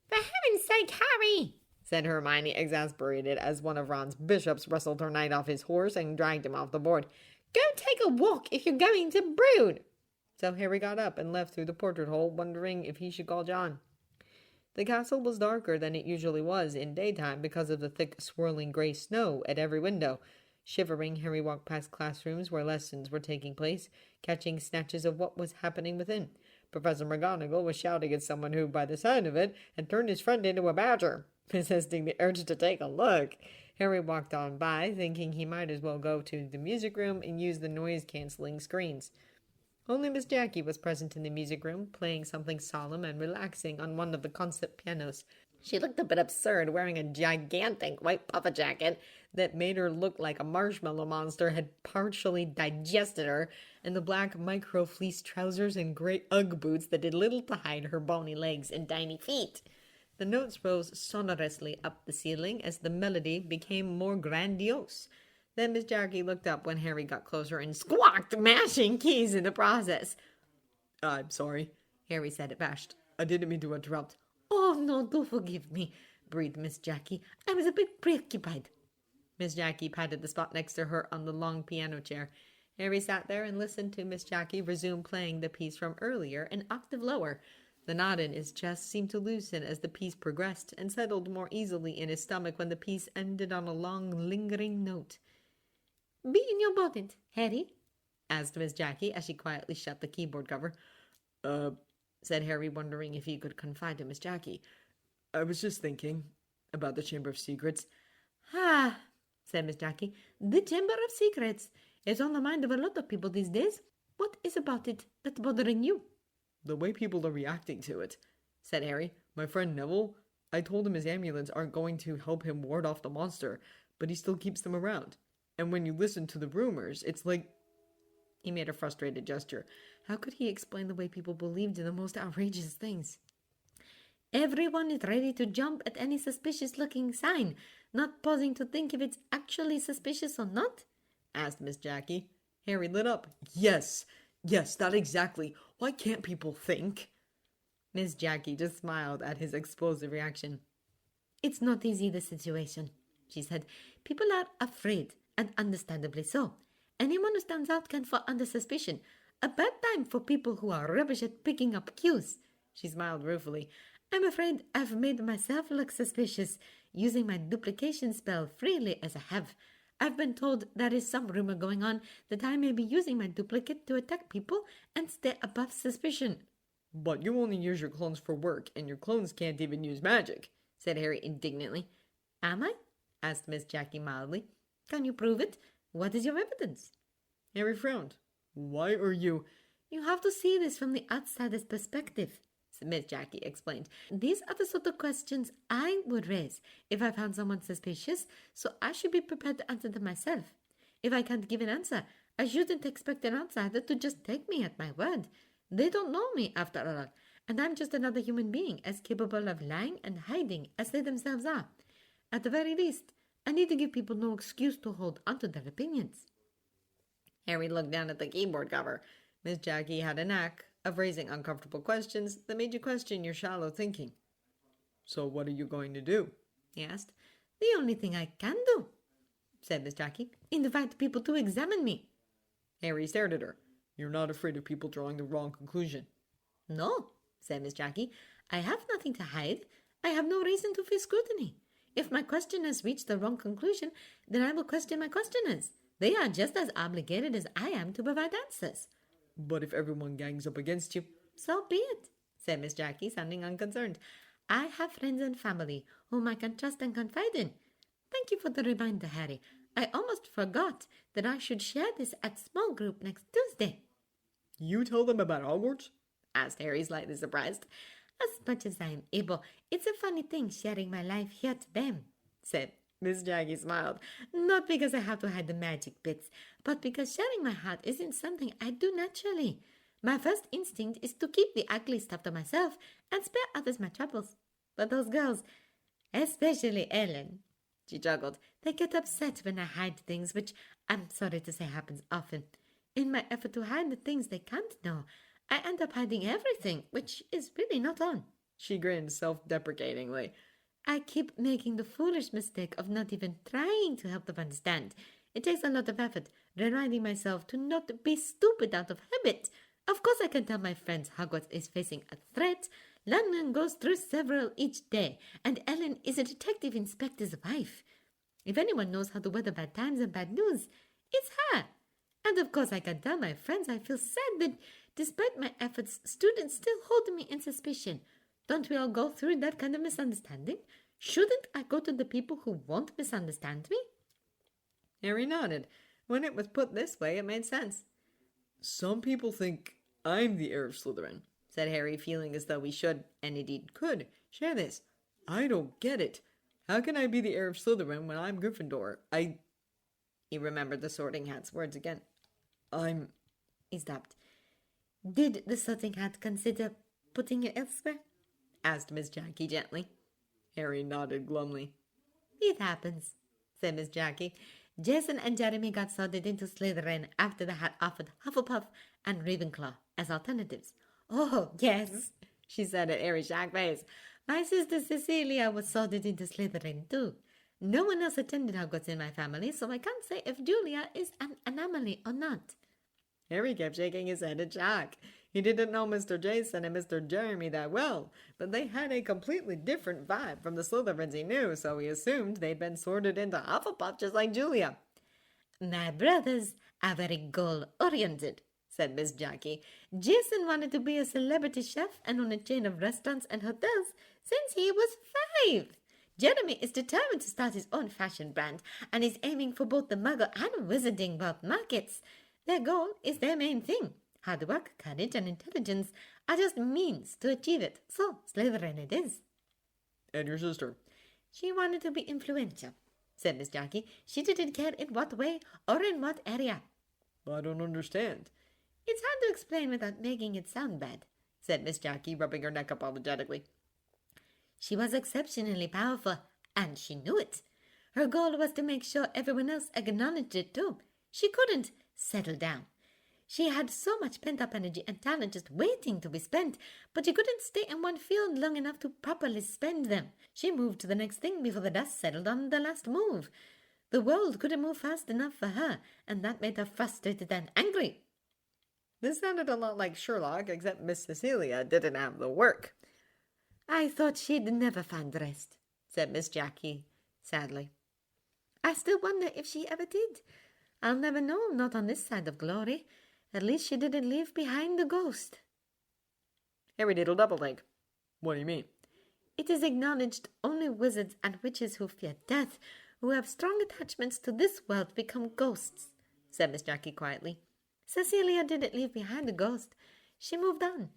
"For heaven's sake, Harry!" said Hermione, exasperated as one of Ron's bishops wrestled her knight off his horse and dragged him off the board. "Go take a walk if you're going to brood." So Harry got up and left through the portrait hole, wondering if he should call John. The castle was darker than it usually was in daytime because of the thick, swirling gray snow at every window. Shivering, Harry walked past classrooms where lessons were taking place, catching snatches of what was happening within. Professor McGonagall was shouting at someone who, by the sound of it, had turned his friend into a badger, resisting the urge to take a look. Harry walked on by, thinking he might as well go to the music room and use the noise-canceling screens. Only Miss Jackie was present in the music room, playing something solemn and relaxing on one of the concert pianos. She looked a bit absurd, wearing a gigantic white puffer jacket that made her look like a marshmallow monster had partially digested her, and the black micro-fleece trousers and gray Ugg boots that did little to hide her bony legs and tiny feet. The notes rose sonorously up the ceiling as the melody became more grandiose. Then Miss Jackie looked up when Harry got closer and squawked, mashing keys in the process. "I'm sorry," Harry said abashed. "I didn't mean to interrupt." "Oh, no, do forgive me," breathed Miss Jackie. "I was a bit preoccupied." Miss Jackie patted the spot next to her on the long piano chair. Harry sat there and listened to Miss Jackie resume playing the piece from earlier, an octave lower. The knot in his chest seemed to loosen as the piece progressed and settled more easily in his stomach when the piece ended on a long, lingering note. Be in your bonnet, Harry, asked Miss Jackie as she quietly shut the keyboard cover. Said Harry, wondering if he could confide to Miss Jackie. I was just thinking about the Chamber of Secrets. Ah, said Miss Jackie, the Chamber of Secrets. It's on the mind of a lot of people these days. What is about it that's bothering you? The way people are reacting to it, said Harry. My friend Neville, I told him his amulets aren't going to help him ward off the monster, but he still keeps them around. And when you listen to the rumors, it's like... He made a frustrated gesture. How could he explain the way people believed in the most outrageous things? Everyone is ready to jump at any suspicious-looking sign, not pausing to think if it's actually suspicious or not, asked Miss Jackie. Harry lit up. Yes, that exactly. Why can't people think? Miss Jackie just smiled at his explosive reaction. It's not easy, the situation, she said. People are afraid, and understandably so. Anyone who stands out can fall under suspicion. A bad time for people who are rubbish at picking up cues. She smiled ruefully. I'm afraid I've made myself look suspicious, using my duplication spell freely as I have. I've been told there is some rumor going on that I may be using my duplicate to attack people and stay above suspicion. But you only use your clones for work, and your clones can't even use magic, said Harry indignantly. Am I? asked Miss Jackie mildly. Can you prove it? What is your evidence? Harry frowned. Why are you... You have to see this from the outsider's perspective, Miss Jackie explained. These are the sort of questions I would raise if I found someone suspicious, so I should be prepared to answer them myself. If I can't give an answer, I shouldn't expect an outsider to just take me at my word. They don't know me, after all, and I'm just another human being as capable of lying and hiding as they themselves are. At the very least, I need to give people no excuse to hold onto their opinions. Harry looked down at the keyboard cover. Miss Jackie had a knack of raising uncomfortable questions that made you question your shallow thinking. So what are you going to do? He asked. The only thing I can do, said Miss Jackie, invite people to examine me. Harry stared at her. You're not afraid of people drawing the wrong conclusion? No, said Miss Jackie. I have nothing to hide. I have no reason to fear scrutiny. If my questioners reach the wrong conclusion, then I will question my questioners. They are just as obligated as I am to provide answers. But if everyone gangs up against you? So be it, said Miss Jackie, sounding unconcerned. I have friends and family whom I can trust and confide in. Thank you for the reminder, Harry. I almost forgot that I should share this at small group next Tuesday. You tell them about Hogwarts? asked Harry, slightly surprised. As much as I am able. It's a funny thing sharing my life here to them, said Miss Jackie smiled. Not because I have to hide the magic bits, but because sharing my heart isn't something I do naturally. My first instinct is to keep the ugly stuff to myself and spare others my troubles. But those girls, especially Ellen, she chuckled, they get upset when I hide things, which I'm sorry to say happens often. In my effort to hide the things they can't know, I end up hiding everything, which is really not on. She grinned self-deprecatingly. I keep making the foolish mistake of not even trying to help them understand. It takes a lot of effort, reminding myself to not be stupid out of habit. Of course I can tell my friends Hogwarts is facing a threat. London goes through several each day, and Ellen is a detective inspector's wife. If anyone knows how to weather bad times and bad news, it's her. And of course I can tell my friends I feel sad that, despite my efforts, students still hold me in suspicion. Don't we all go through that kind of misunderstanding? Shouldn't I go to the people who won't misunderstand me? Harry nodded. When it was put this way, it made sense. Some people think I'm the heir of Slytherin, said Harry, feeling as though he should, and indeed could, share this. I don't get it. How can I be the heir of Slytherin when I'm Gryffindor? He remembered the Sorting Hat's words again. He stopped. Did the Sorting Hat consider putting you elsewhere? asked Miss Jackie gently. Harry nodded glumly. It happens, said Miss Jackie. Jason and Jeremy got sorted into Slytherin after the Hat offered Hufflepuff and Ravenclaw as alternatives. Oh, yes, she said at Harry's shocked face. My sister Cecilia was sorted into Slytherin too. No one else attended Hogwarts in my family, so I can't say if Julia is an anomaly or not. Harry kept shaking his head in shock. He didn't know Mr. Jason and Mr. Jeremy that well, but they had a completely different vibe from the Slytherins he knew, so he assumed they'd been sorted into Hufflepuff just like Julia. My brothers are very goal-oriented, said Miss Jackie. Jason wanted to be a celebrity chef and own a chain of restaurants and hotels since he was 5. Jeremy is determined to start his own fashion brand and is aiming for both the Muggle and Wizarding world markets. Their goal is their main thing. Hard work, courage, and intelligence are just means to achieve it. So, Slytherin it is. And your sister? She wanted to be influential, said Miss Jackie. She didn't care in what way or in what area. I don't understand. It's hard to explain without making it sound bad, said Miss Jackie, rubbing her neck apologetically. She was exceptionally powerful, and she knew it. Her goal was to make sure everyone else acknowledged it too. She couldn't settle down. She had so much pent-up energy and talent just waiting to be spent, but she couldn't stay in one field long enough to properly spend them. She moved to the next thing before the dust settled on the last move. The world couldn't move fast enough for her, and that made her frustrated and angry. This sounded a lot like Sherlock, except Miss Cecilia didn't have the work. I thought she'd never find rest, said Miss Jackie sadly. I still wonder if she ever did. I'll never know, not on this side of glory. At least she didn't leave behind the ghost. Harry did a double take. What do you mean? It is acknowledged only wizards and witches who fear death, who have strong attachments to this world, become ghosts, said Miss Jackie quietly. Cecilia didn't leave behind a ghost. She moved on.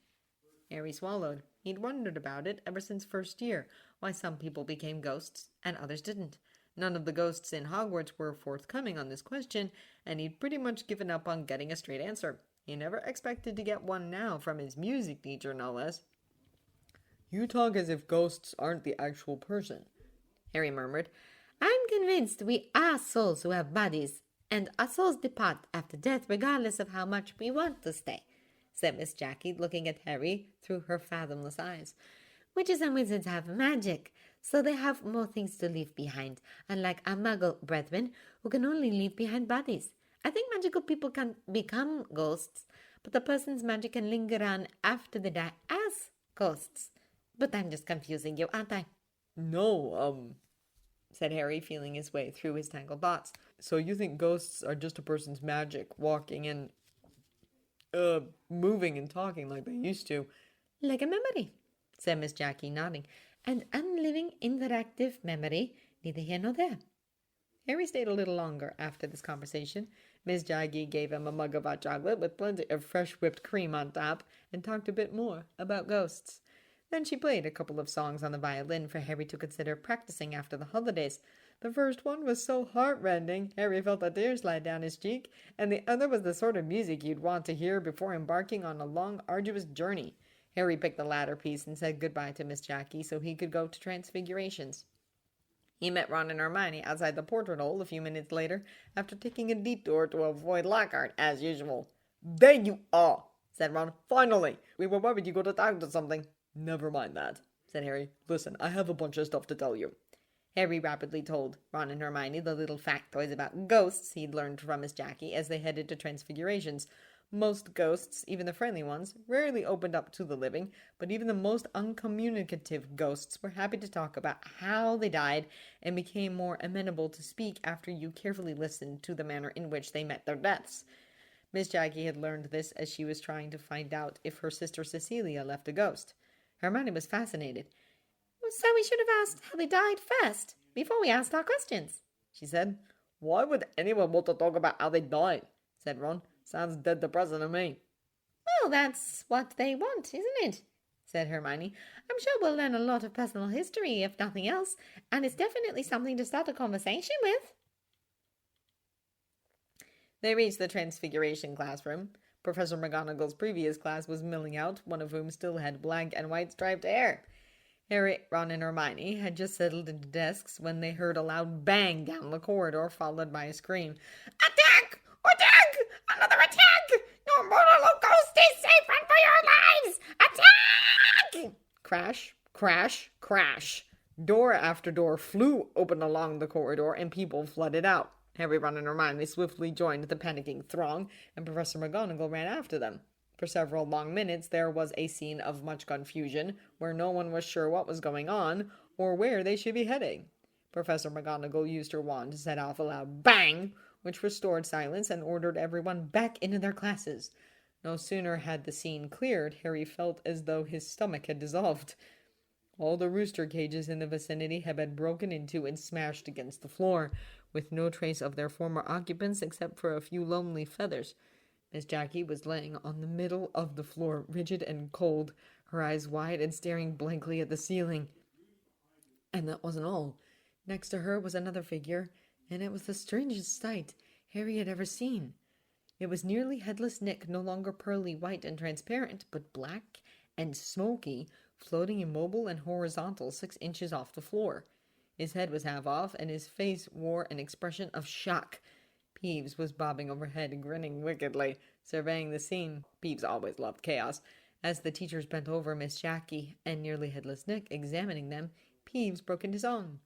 Harry swallowed. He'd wondered about it ever since first year, why some people became ghosts and others didn't. None of the ghosts in Hogwarts were forthcoming on this question, and he'd pretty much given up on getting a straight answer. He never expected to get one now from his music teacher, no less. You talk as if ghosts aren't the actual person, Harry murmured. I'm convinced we are souls who have bodies, and our souls depart after death regardless of how much we want to stay, said Miss Jackie, looking at Harry through her fathomless eyes. Witches and wizards have magic, so they have more things to leave behind, unlike our Muggle brethren, who can only leave behind bodies. I think magical people can become ghosts, but the person's magic can linger on after they die as ghosts. But I'm just confusing you, aren't I? No, said Harry, feeling his way through his tangled thoughts. so you think ghosts are just a person's magic, walking and, moving and talking like they used to? Like a memory, said Miss Jackie, nodding. An unliving, interactive memory, neither here nor there. Harry stayed a little longer after this conversation. Miss Jackie gave him a mug of hot chocolate with plenty of fresh whipped cream on top and talked a bit more about ghosts. Then she played a couple of songs on the violin for Harry to consider practicing after the holidays. The first one was so heartrending, Harry felt a tear slide down his cheek, and the other was the sort of music you'd want to hear before embarking on a long, arduous journey. Harry picked the latter piece and said goodbye to Miss Jackie so he could go to Transfigurations. He met Ron and Hermione outside the portrait hole a few minutes later, after taking a detour to avoid Lockhart, as usual. There you are, said Ron. Finally! We were worried you got attacked or something. Never mind that, said Harry. Listen, I have a bunch of stuff to tell you. Harry rapidly told Ron and Hermione the little factoids about ghosts he'd learned from Miss Jackie as they headed to Transfigurations. Most ghosts, even the friendly ones, rarely opened up to the living, but even the most uncommunicative ghosts were happy to talk about how they died and became more amenable to speak after you carefully listened to the manner in which they met their deaths. Miss Jackie had learned this as she was trying to find out if her sister Cecilia left a ghost. Hermione was fascinated. So we should have asked how they died first, before we asked our questions, she said. Why would anyone want to talk about how they died? Said Ron. Sounds dead depressing to me. Well, that's what they want, isn't it? Said Hermione. I'm sure we'll learn a lot of personal history, if nothing else, and it's definitely something to start a conversation with. They reached the Transfiguration classroom. Professor McGonagall's previous class was milling out, one of whom still had black and white striped hair. Harry, Ron, and Hermione had just settled into desks when they heard a loud bang down the corridor, followed by a scream. Attack! Attack! Another attack! No mortal ghost is safe, run for your lives! Attack! Crash, crash, crash. Door after door flew open along the corridor, and people flooded out. Harry, Ron, and Hermione swiftly joined the panicking throng, and Professor McGonagall ran after them. For several long minutes there was a scene of much confusion, where no one was sure what was going on, or where they should be heading. Professor McGonagall used her wand to set off a loud bang, which restored silence and ordered everyone back into their classes. No sooner had the scene cleared, Harry felt as though his stomach had dissolved. All the rooster cages in the vicinity had been broken into and smashed against the floor, with no trace of their former occupants except for a few lonely feathers. Miss Jackie was laying on the middle of the floor, rigid and cold, her eyes wide and staring blankly at the ceiling. And that wasn't all. Next to her was another figure, and it was the strangest sight Harry had ever seen. It was nearly Headless Nick, no longer pearly white and transparent, but black and smoky, floating immobile and horizontal 6 inches off the floor. His head was half off, and his face wore an expression of shock. Peeves was bobbing overhead, grinning wickedly, surveying the scene. Peeves always loved chaos. As the teachers bent over Miss Jackie and nearly Headless Nick, examining them, Peeves broke into song.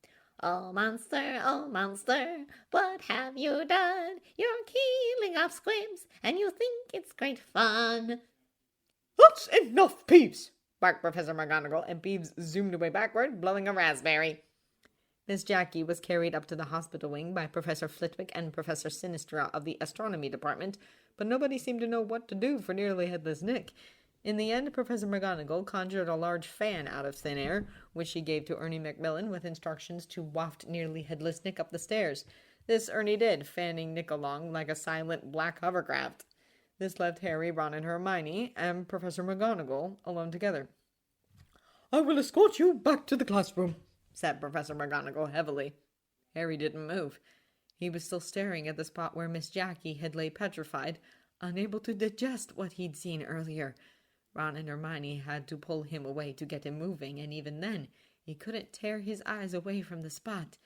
Oh, monster, what have you done? You're killing off squibs, and you think it's great fun. "That's enough, Peeves!" barked Professor McGonagall, and Peeves zoomed away backward, blowing a raspberry. Miss Jackie was carried up to the hospital wing by Professor Flitwick and Professor Sinistra of the astronomy department, but nobody seemed to know what to do for nearly Headless Nick. In the end, Professor McGonagall conjured a large fan out of thin air, which she gave to Ernie Macmillan with instructions to waft nearly Headless Nick up the stairs. This Ernie did, fanning Nick along like a silent black hovercraft. This left Harry, Ron, and Hermione, and Professor McGonagall alone together. "I will escort you back to the classroom," said Professor McGonagall heavily. Harry didn't move. He was still staring at the spot where Miss Jackie had lay petrified, unable to digest what he'd seen earlier. Ron and Hermione had to pull him away to get him moving, and even then, he couldn't tear his eyes away from the spot.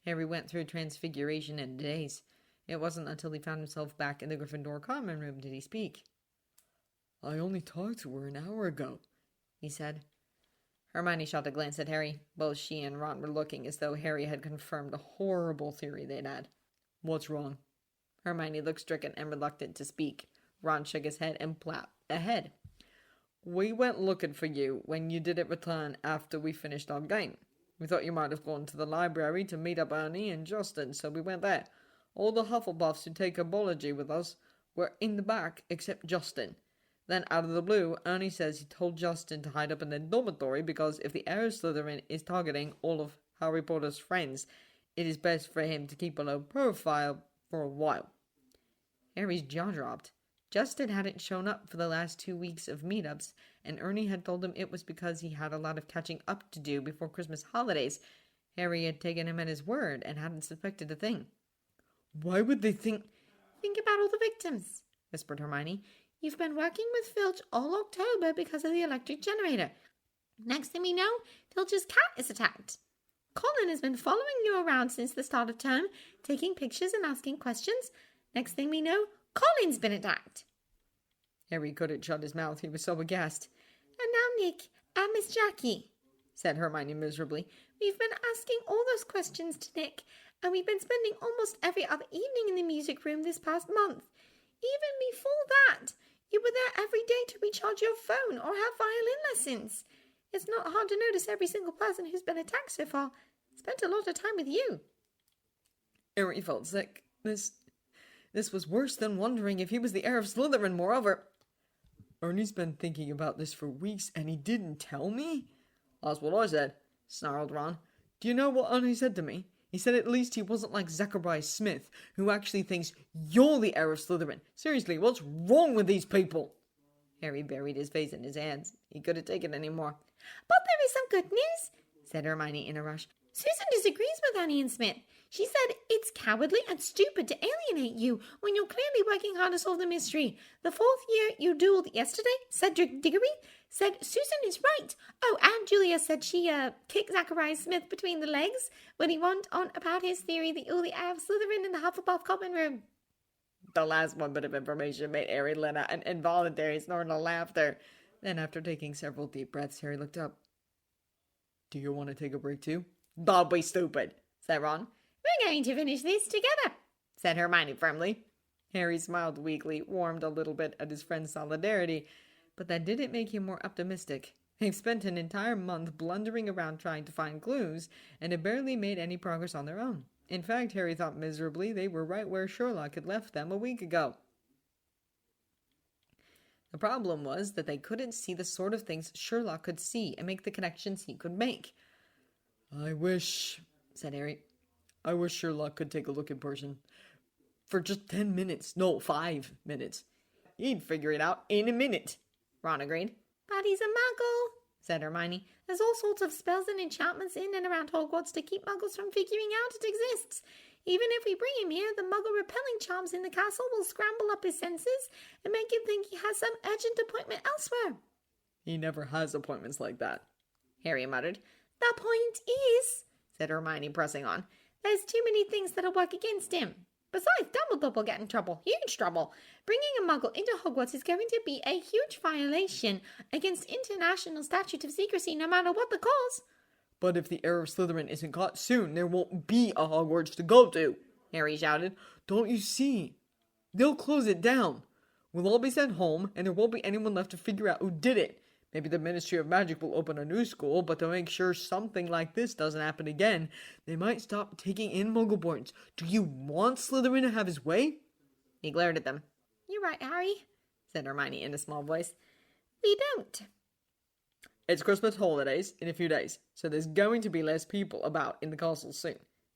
Harry went through transfiguration in days. It wasn't until he found himself back in the Gryffindor common room did he speak. "I only talked to her an hour ago," he said. Hermione shot a glance at Harry. Both she and Ron were looking as though Harry had confirmed a horrible theory they'd had. "What's wrong?" Hermione looked stricken and reluctant to speak. Ron shook his head and plopped ahead. "We went looking for you when you didn't return after we finished our game. We thought you might have gone to the library to meet up Ernie and Justin, so we went there. All the Hufflepuffs who take herbology with us were in the back except Justin. Then, out of the blue, Ernie says he told Justin to hide up in the dormitory because if the heir of Slytherin is targeting all of Harry Potter's friends, it is best for him to keep a low profile for a while." Harry's jaw dropped. Justin hadn't shown up for the last 2 weeks of meetups, and Ernie had told him it was because he had a lot of catching up to do before Christmas holidays. Harry had taken him at his word and hadn't suspected a thing. "Why would they think—" Think about all the victims, whispered Hermione. You've been working with Filch all October because of the electric generator. Next thing we know, Filch's cat is attacked. Colin has been following you around since the start of term, taking pictures and asking questions. Next thing we know, Colin's been attacked. Harry couldn't shut his mouth. He was so aghast. And now Nick and Miss Jackie, said Hermione miserably. We've been asking all those questions to Nick, and we've been spending almost every other evening in the music room this past month. Even before that, you were there every day to recharge your phone or have violin lessons. It's not hard to notice every single person who's been attacked so far spent a lot of time with you. Harry felt sick. This was worse than wondering if he was the heir of Slytherin, moreover. Ernie's been thinking about this for weeks, and he didn't tell me? That's what I said, snarled Ron. Do you know what Ernie said to me? He said at least he wasn't like Zachariah Smith, who actually thinks you're the heir of Slytherin. Seriously, what's wrong with these people? Harry buried his face in his hands. He couldn't take it anymore. But there is some good news, said Hermione in a rush. Susan disagrees with Annie and Smith. She said it's cowardly and stupid to alienate you when you're clearly working hard to solve the mystery. The 4th year you dueled yesterday, Cedric Diggory, said Susan is right. Oh, and Julia said she kicked Zachariah Smith between the legs when he went on about his theory that you're the heir of Slytherin in the Hufflepuff common room. The last one bit of information made Harry let out an involuntary snort of laughter. Then, after taking several deep breaths, Harry looked up. Do you want to take a break too? Don't be stupid, said Ron. We're going to finish this together, said Hermione firmly. Harry smiled weakly, warmed a little bit at his friend's solidarity, but that didn't make him more optimistic. They've spent an entire month blundering around trying to find clues, and had barely made any progress on their own. In fact, Harry thought miserably they were right where Sherlock had left them a week ago. The problem was that they couldn't see the sort of things Sherlock could see and make the connections he could make. I wish, said Harry. I wish Sherlock could take a look in person. For just 10 minutes. No, 5 minutes. He'd figure it out in a minute, Ron agreed. But he's a muggle, said Hermione. There's all sorts of spells and enchantments in and around Hogwarts to keep muggles from figuring out it exists. Even if we bring him here, the muggle-repelling charms in the castle will scramble up his senses and make him think he has some urgent appointment elsewhere. He never has appointments like that, Harry muttered. The point is, said Hermione, pressing on, there's too many things that'll work against him. Besides, Dumbledore will get in trouble, huge trouble. Bringing a muggle into Hogwarts is going to be a huge violation against international statute of secrecy, no matter what the cause. But if the heir of Slytherin isn't caught soon, there won't be a Hogwarts to go to, Harry shouted. Don't you see? They'll close it down. We'll all be sent home, and there won't be anyone left to figure out who did it. Maybe the Ministry of Magic will open a new school, but to make sure something like this doesn't happen again, they might stop taking in Muggleborns. Do you want Slytherin to have his way? He glared at them. You're right, Harry, said Hermione in a small voice. We don't. It's Christmas holidays in a few days, so there's going to be less people about in the castle soon,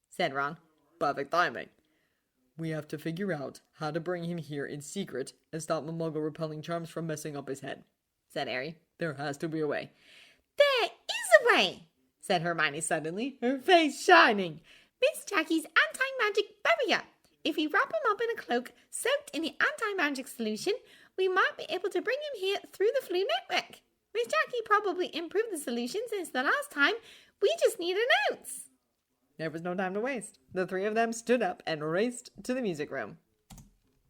said Ron. Perfect timing. We have to figure out how to bring him here in secret and stop the Muggle-repelling charms from messing up his head, said Harry. There has to be a way. There is a way, said Hermione suddenly, her face shining. Miss Jackie's anti-magic barrier. If we wrap him up in a cloak soaked in the anti-magic solution, we might be able to bring him here through the Flu network. Miss Jackie probably improved the solution since the last time. We just need a notes. There was no time to waste. The three of them stood up and raced to the music room.